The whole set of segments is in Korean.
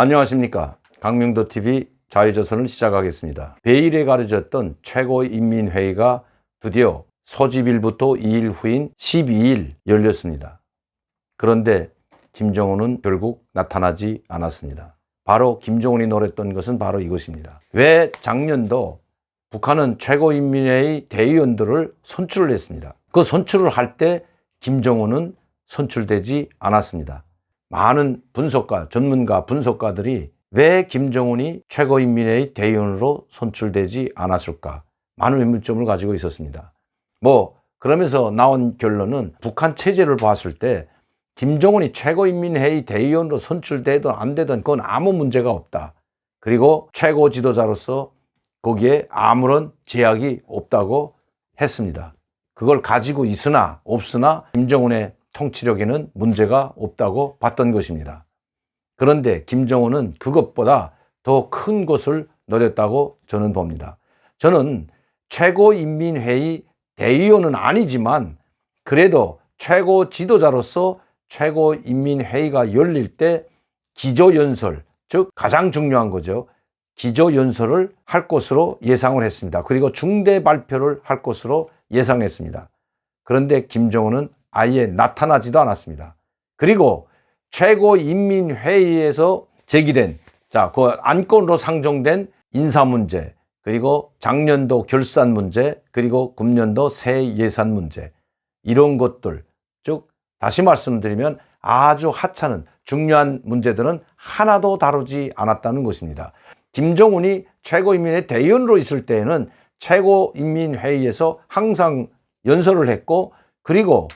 안녕하십니까. 강명도TV 자유조선을 시작하겠습니다. 베일에 가려졌던 최고인민회의가 드디어 소집일부터 2일 후인 12일 열렸습니다. 그런데 김정은은 결국 나타나지 않았습니다. 바로 김정은이 노렸던 것은 바로 이것입니다. 왜 작년도 북한은 최고인민회의 대의원들을 선출을 했습니다. 그 선출을 할 때 김정은은 선출되지 않았습니다. 많은 분석가, 전문가, 분석가들이 왜 김정은이 최고인민회의 대의원으로 선출되지 않았을까? 많은 의문점을 가지고 있었습니다. 그러면서 나온 결론은 북한 체제를 봤을 때 김정은이 최고인민회의 대의원으로 선출되든 안 되든 그건 아무 문제가 없다. 그리고 최고 지도자로서 거기에 아무런 제약이 없다고 했습니다. 그걸 가지고 있으나 없으나 김정은의 통치력에는 문제가 없다고 봤던 것입니다. 그런데 김정은은 그것보다 더 큰 것을 노렸다고 저는 봅니다. 저는 최고인민회의 대의원은 아니지만 그래도 최고 지도자로서 최고인민회의가 열릴 때 기조연설, 즉 가장 중요한 거죠. 기조연설을 할 것으로 예상을 했습니다. 그리고 중대 발표를 할 것으로 예상했습니다. 그런데 김정은은 아예 나타나지도 않았습니다. 그리고 최고인민회의에서 제기된 그 안건으로 상정된 인사 문제, 그리고 작년도 결산 문제, 그리고 금년도 새 예산 문제, 이런 것들, 즉 다시 말씀드리면 아주 하찮은 중요한 문제들은 하나도 다루지 않았다는 것입니다. 김정은이 최고인민회의 대의원으로 있을 때에는 최고인민회의에서 항상 연설을 했고, 그리고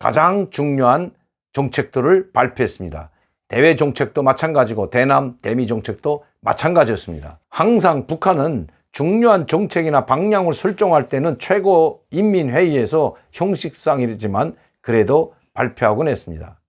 가장 중요한 정책들을 발표했습니다. 대외 정책도 마찬가지고 대남, 대미 정책도 마찬가지였습니다. 항상 북한은 중요한 정책이나 방향을 설정할 때는 최고인민회의에서 형식상이지만 그래도 발표하곤 했습니다.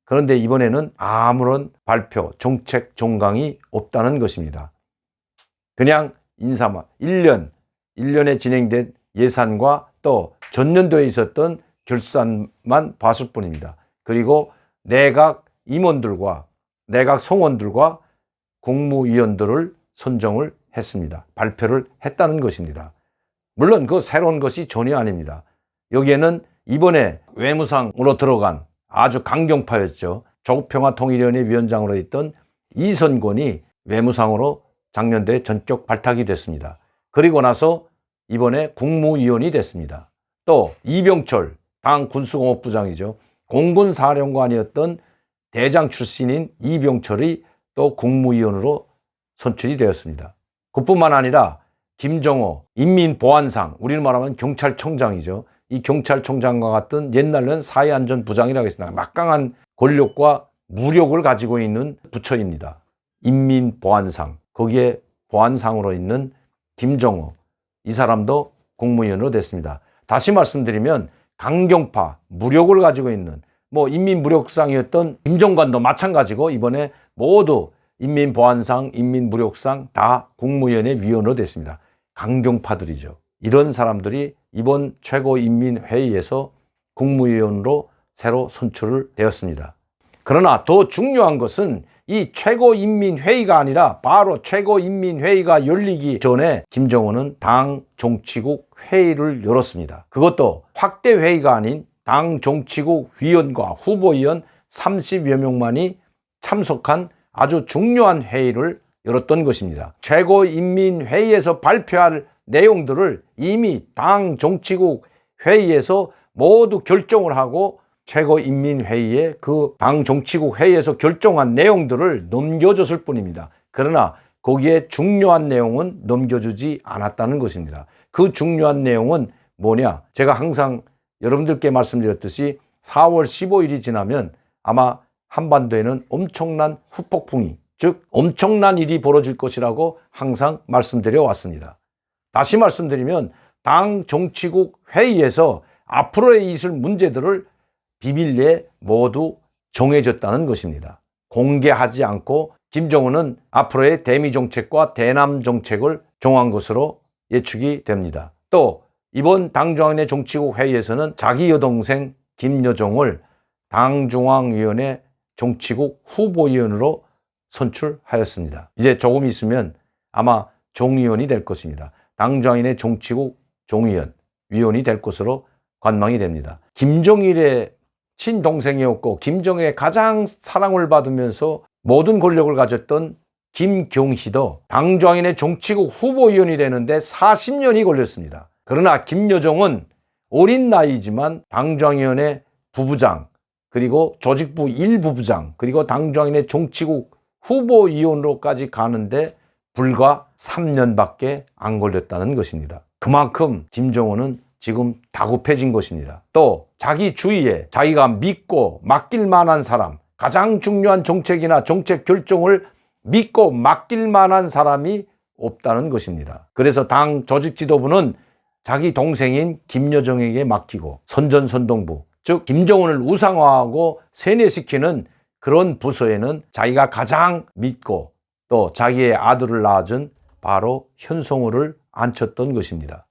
그런데 이번에는 아무런 발표, 정책 종강이 없다는 것입니다. 그냥 인사만 1년에 진행된 예산과 또 전년도에 있었던 결산만 봤을 뿐입니다. 그리고 내각 임원들과 내각 성원들과 국무위원들을 선정을 했습니다. 발표를 했다는 것입니다. 물론 그 새로운 것이 전혀 아닙니다. 여기에는 이번에 외무상으로 들어간 아주 강경파였죠. 조국평화통일위원회 위원장으로 있던 이선권이 외무상으로 작년도에 전격 발탁이 됐습니다. 그리고 나서 이번에 국무위원이 됐습니다. 또 이병철 당 군수공업부장이죠. 공군사령관이었던 대장 출신인 이병철이 또 국무위원으로 선출이 되었습니다. 그뿐만 아니라 김정호 인민보안상, 우리는 말하면 경찰청장이죠. 이 경찰청장과 같은 옛날에는 사회안전부장이라고 했습니다. 막강한 권력과 무력을 가지고 있는 부처입니다. 인민보안상, 거기에 보안상으로 있는 김정호, 이 사람도 국무위원으로 됐습니다. 다시 말씀드리면 강경파, 무력을 가지고 있는 인민무력상이었던 김정관도 마찬가지고 이번에 모두 인민보안상, 인민무력상 다 국무위원회 위원으로 됐습니다. 강경파들이죠. 이런 사람들이 이번 최고인민회의에서 국무위원으로 새로 선출을 되었습니다. 그러나 더 중요한 것은 이 최고인민회의가 아니라 바로 최고인민회의가 열리기 전에 김정은은 당 정치국 회의를 열었습니다. 그것도 확대 회의가 아닌 당 정치국 위원과 후보위원 30여 명만이 참석한 아주 중요한 회의를 열었던 것입니다. 최고인민회의에서 발표할 내용들을 이미 당 정치국 회의에서 모두 결정을 하고 최고인민회의에 그 당 정치국 회의에서 결정한 내용들을 넘겨줬을 뿐입니다. 그러나 거기에 중요한 내용은 넘겨주지 않았다는 것입니다. 그 중요한 내용은 뭐냐? 제가 항상 여러분들께 말씀드렸듯이 4월 15일이 지나면 아마 한반도에는 엄청난 후폭풍이, 즉 엄청난 일이 벌어질 것이라고 항상 말씀드려 왔습니다. 다시 말씀드리면 당 정치국 회의에서 앞으로의 있을 문제들을 비밀리에 모두 정해졌다는 것입니다. 공개하지 않고 김정은은 앞으로의 대미 정책과 대남 정책을 정한 것으로 예측이 됩니다. 또 이번 당중앙회 정치국 회의에서는 자기 여동생 김여정을 당중앙위원회 정치국 후보위원으로 선출하였습니다. 이제 조금 있으면 아마 종의원이 될 것입니다. 당정인의 정치국 종의원, 위원이 될 것으로 관망이 됩니다. 김정일의 친동생이었고 김정일의 가장 사랑을 받으면서 모든 권력을 가졌던 김경희도 당정인의 정치국 후보위원이 되는데 40년이 걸렸습니다. 그러나 김여정은 어린 나이지만 당정위원회 부부장, 그리고 조직부 1부부장, 그리고 당정인의 정치국 후보위원으로까지 가는데 불과 3년밖에 안 걸렸다는 것입니다. 그만큼 김정은은 지금 다급해진 것입니다. 또 자기 주위에 자기가 믿고 맡길 만한 사람, 가장 중요한 정책이나 정책 결정을 믿고 맡길 만한 사람이 없다는 것입니다. 그래서 당 조직 지도부는 자기 동생인 김여정에게 맡기고 선전선동부, 즉 김정은을 우상화하고 세뇌시키는 그런 부서에는 자기가 가장 믿고 또 자기의 아들을 낳아준 바로 현송우를 앉혔던 것입니다.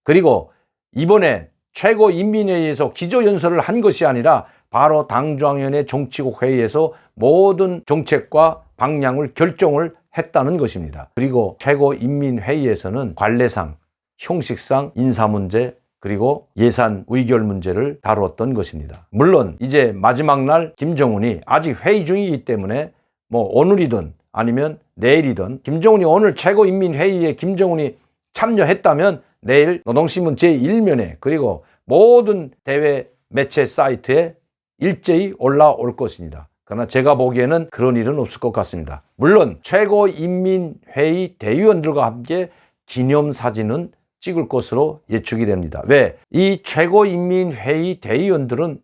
그리고 이번에 최고인민회의에서 기조연설을 한 것이 아니라 바로 당중앙위원회 정치국 회의에서 모든 정책과 방향을 결정을 했다는 것입니다. 그리고 최고인민회의에서는 관례상, 형식상 인사문제, 그리고 예산 의결 문제를 다루었던 것입니다. 물론 이제 마지막 날 김정은이 아직 회의 중이기 때문에 오늘이든 아니면 내일이든 김정은이 오늘 최고인민회의에 김정은이 참여했다면 내일 노동신문 제1면에 그리고 모든 대외 매체 사이트에 일제히 올라올 것입니다. 그러나 제가 보기에는 그런 일은 없을 것 같습니다. 물론 최고인민회의 대의원들과 함께 기념사진은 찍을 것으로 예측이 됩니다. 왜? 이 최고인민회의 대의원들은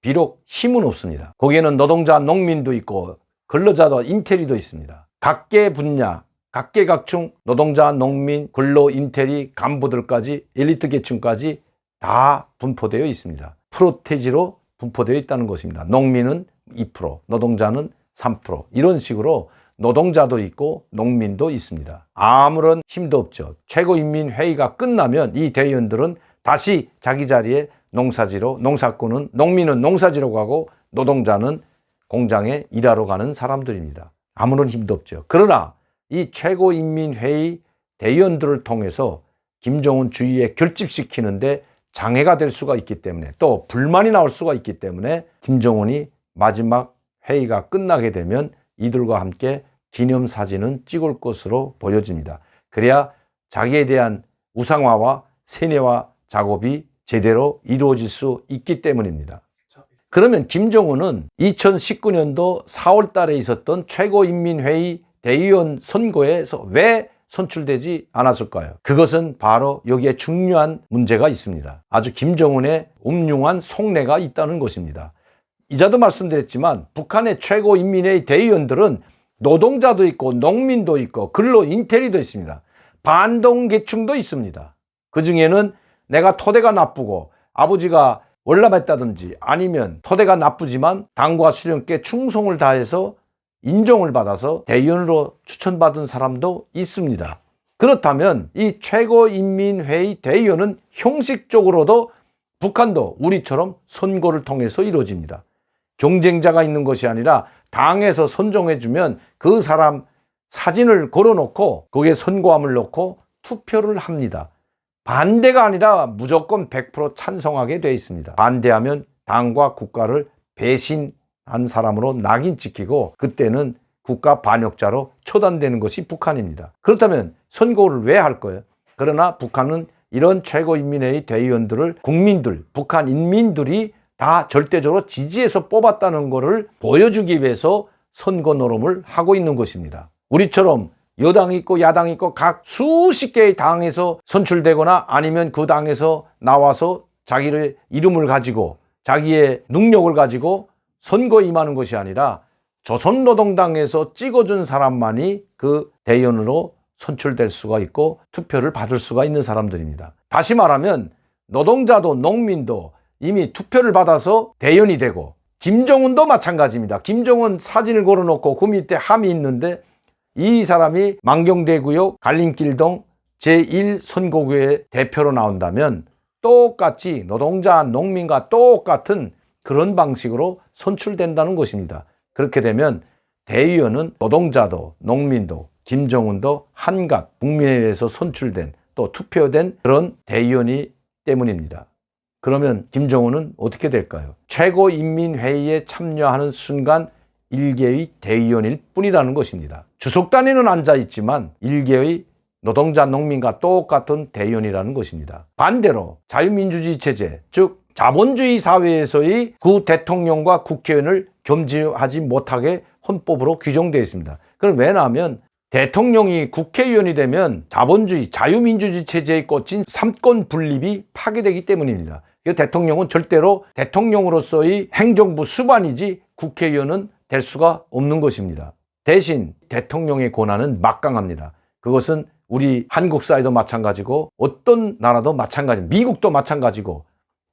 비록 힘은 없습니다. 거기에는 노동자, 농민도 있고 근로자도 인테리도 있습니다. 각계 분야, 각계각층 노동자, 농민, 근로, 인테리, 간부들까지 엘리트 계층까지 다 분포되어 있습니다. 프로테지로 분포되어 있다는 것입니다. 농민은 2%, 노동자는 3%, 이런 식으로 노동자도 있고 농민도 있습니다. 아무런 힘도 없죠. 최고인민회의가 끝나면 이 대의원들은 다시 자기 자리에 농사지로, 농사꾼은, 농민은 농사지로 가고 노동자는 공장에 일하러 가는 사람들입니다. 아무런 힘도 없죠. 그러나 이 최고인민회의 대의원들을 통해서 김정은 주의에 결집시키는데 장애가 될 수가 있기 때문에, 또 불만이 나올 수가 있기 때문에 김정은이 마지막 회의가 끝나게 되면 이들과 함께 기념사진은 찍을 것으로 보여집니다. 그래야 자기에 대한 우상화와 세뇌화 작업이 제대로 이루어질 수 있기 때문입니다. 그러면 김정은은 2019년도 4월 달에 있었던 최고인민회의 대의원 선거에서 왜 선출되지 않았을까요? 그것은 바로 여기에 중요한 문제가 있습니다. 아주 김정은의 음흉한 속내가 있다는 것입니다. 이자도 말씀드렸지만 북한의 최고인민회의 대의원들은 노동자도 있고 농민도 있고 근로 인테리도 있습니다. 반동계층도 있습니다. 그 중에는 내가 토대가 나쁘고 아버지가 월남했다든지 아니면 토대가 나쁘지만 당과 수령께 충성을 다해서 인정을 받아서 대의원으로 추천받은 사람도 있습니다. 그렇다면 이 최고인민회의 대의원은 형식적으로도 북한도 우리처럼 선거를 통해서 이루어집니다. 경쟁자가 있는 것이 아니라 당에서 선정해주면 그 사람 사진을 걸어놓고 거기에 선고함을 넣고 투표를 합니다. 반대가 아니라 무조건 100% 찬성하게 되어 있습니다. 반대하면 당과 국가를 배신한 사람으로 낙인 찍히고 그때는 국가 반역자로 처단되는 것이 북한입니다. 그렇다면 선거를 왜 할 거예요? 그러나 북한은 이런 최고인민회의 대의원들을 국민들, 북한 인민들이 다 절대적으로 지지해서 뽑았다는 것을 보여주기 위해서 선거 노름을 하고 있는 것입니다. 우리처럼 여당이 있고 야당이 있고 각 수십 개의 당에서 선출되거나 아니면 그 당에서 나와서 자기의 이름을 가지고 자기의 능력을 가지고 선거에 임하는 것이 아니라 조선노동당에서 찍어준 사람만이 그 대의원으로 선출될 수가 있고 투표를 받을 수가 있는 사람들입니다. 다시 말하면 노동자도 농민도 이미 투표를 받아서 대의원이 되고 김정은도 마찬가지입니다. 김정은 사진을 걸어놓고 그 밑에 함이 있는데 이 사람이 만경대구역 갈림길동 제1선거구의 대표로 나온다면 똑같이 노동자, 농민과 똑같은 그런 방식으로 선출된다는 것입니다. 그렇게 되면 대의원은 노동자도 농민도 김정은도 한갓 국민회의에서 선출된 또 투표된 그런 대의원이 때문입니다. 그러면 김정은은 어떻게 될까요? 최고인민회의에 참여하는 순간 일개의 대의원일 뿐이라는 것입니다. 주석 단위는 앉아있지만 일개의 노동자 농민과 똑같은 대의원이라는 것입니다. 반대로 자유민주주의 체제, 즉 자본주의 사회에서의 그 대통령과 국회의원을 겸지하지 못하게 헌법으로 규정되어 있습니다. 그럼 왜냐하면 대통령이 국회의원이 되면 자본주의, 자유민주주의 체제에 꽂힌 삼권 분립이 파괴되기 때문입니다. 대통령은 절대로 대통령으로서의 행정부 수반이지 국회의원은 될 수가 없는 것입니다. 대신 대통령의 권한은 막강합니다. 그것은 우리 한국 사회도 마찬가지고 어떤 나라도 마찬가지입니다. 미국도 마찬가지고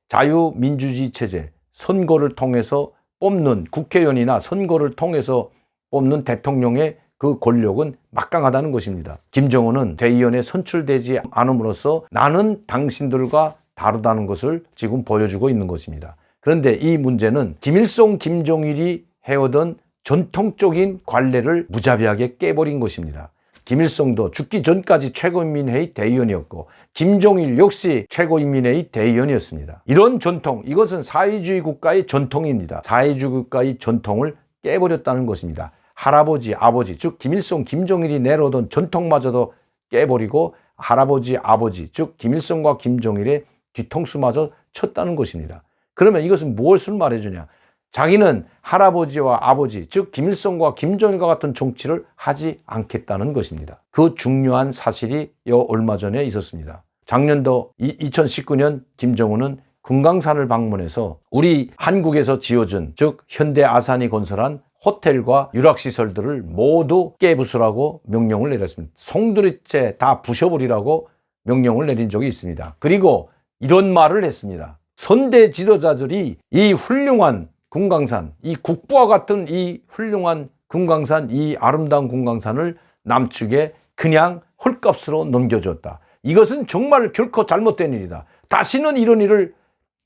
자유민주주의 체제, 선거를 통해서 뽑는 국회의원이나 선거를 통해서 뽑는 대통령의 그 권력은 막강하다는 것입니다. 김정은은 대의원에 선출되지 않음으로써 나는 당신들과 다르다는 것을 지금 보여주고 있는 것입니다. 그런데 이 문제는 김일성, 김정일이 해오던 전통적인 관례를 무자비하게 깨버린 것입니다. 김일성도 죽기 전까지 최고인민회의 대의원이었고 김정일 역시 최고인민회의 대의원이었습니다. 이런 전통, 이것은 사회주의 국가의 전통입니다. 사회주의 국가의 전통을 깨버렸다는 것입니다. 할아버지, 아버지, 즉 김일성, 김정일이 내려오던 전통마저도 깨버리고 할아버지, 아버지, 즉 김일성과 김정일의 뒤통수마저 쳤다는 것입니다. 그러면 이것은 무엇을 말해주냐? 자기는 할아버지와 아버지, 즉 김일성과 김정일과 같은 정치를 하지 않겠다는 것입니다. 그 중요한 사실이 얼마 전에 있었습니다. 작년도 2019년 김정은은 금강산을 방문해서 우리 한국에서 지어준, 즉 현대 아산이 건설한 호텔과 유락시설들을 모두 깨부수라고 명령을 내렸습니다. 송두리째 다 부셔버리라고 명령을 내린 적이 있습니다. 그리고 이런 말을 했습니다. 선대 지도자들이 이 훌륭한 금강산, 이 국부와 같은 이 훌륭한 금강산, 이 아름다운 금강산을 남측에 그냥 헐값으로 넘겨줬다. 이것은 정말 결코 잘못된 일이다. 다시는 이런 일을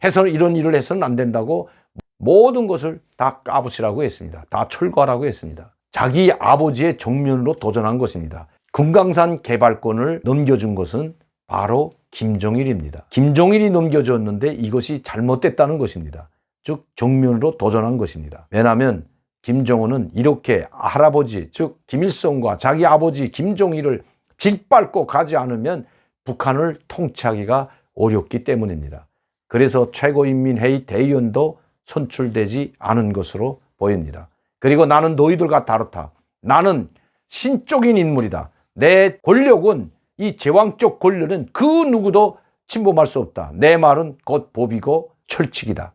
해서는 안 된다고 모든 것을 다 까부시라고 했습니다. 다 철거하라고 했습니다. 자기 아버지의 정면으로 도전한 것입니다. 금강산 개발권을 넘겨준 것은 바로 김정일입니다. 김정일이 넘겨줬는데 이것이 잘못됐다는 것입니다. 즉 정면으로 도전한 것입니다. 왜냐하면 김정은은 이렇게 할아버지, 즉 김일성과 자기 아버지 김정일을 짓밟고 가지 않으면 북한을 통치하기가 어렵기 때문입니다. 그래서 최고인민회의 대의원도 선출되지 않은 것으로 보입니다. 그리고 나는 너희들과 다르다. 나는 신적인 인물이다. 내 권력은, 이 제왕적 권력은 그 누구도 침범할 수 없다. 내 말은 곧 법이고 철칙이다.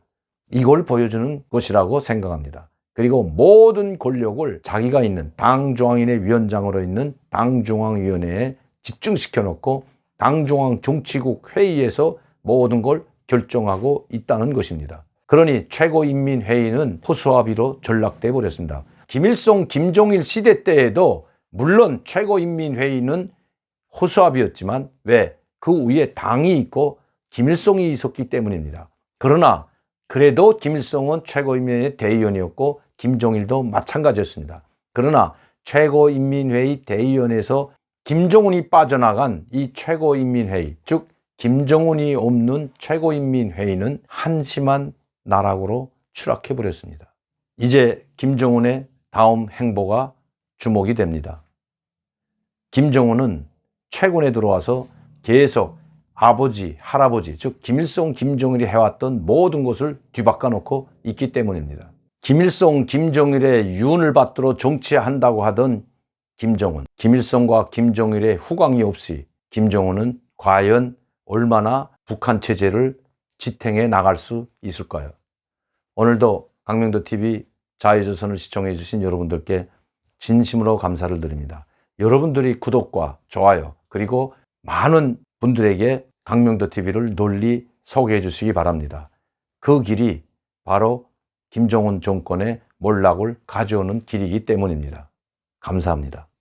이걸 보여주는 것이라고 생각합니다. 그리고 모든 권력을 자기가 있는 당중앙위원회 위원장으로 있는 당중앙위원회에 집중시켜 놓고 당중앙 정치국 회의에서 모든 걸 결정하고 있다는 것입니다. 그러니 최고인민회의는 허수아비로 전락돼 버렸습니다. 김일성, 김정일 시대 때에도 물론 최고인민회의는 허수아비였지만 왜? 그 위에 당이 있고 김일성이 있었기 때문입니다. 그러나 그래도 김일성은 최고인민회의 대의원이었고 김정일도 마찬가지였습니다. 그러나 최고인민회의 대의원에서 김정은이 빠져나간 이 최고인민회의, 즉 김정은이 없는 최고인민회의는 한심한 나락으로 추락해버렸습니다. 이제 김정은의 다음 행보가 주목이 됩니다. 김정은은 최근에 들어와서 계속 아버지, 할아버지, 즉 김일성, 김정일이 해왔던 모든 것을 뒤바꿔 놓고 있기 때문입니다. 김일성, 김정일의 유언을 받들어 정치한다고 하던 김정은, 김일성과 김정일의 후광이 없이 김정은은 과연 얼마나 북한 체제를 지탱해 나갈 수 있을까요? 오늘도 강명도TV 자유조선을 시청해 주신 여러분들께 진심으로 감사를 드립니다. 여러분들이 구독과 좋아요 그리고 많은 분들에게 강명도TV를 널리 소개해 주시기 바랍니다. 그 길이 바로 김정은 정권의 몰락을 가져오는 길이기 때문입니다. 감사합니다.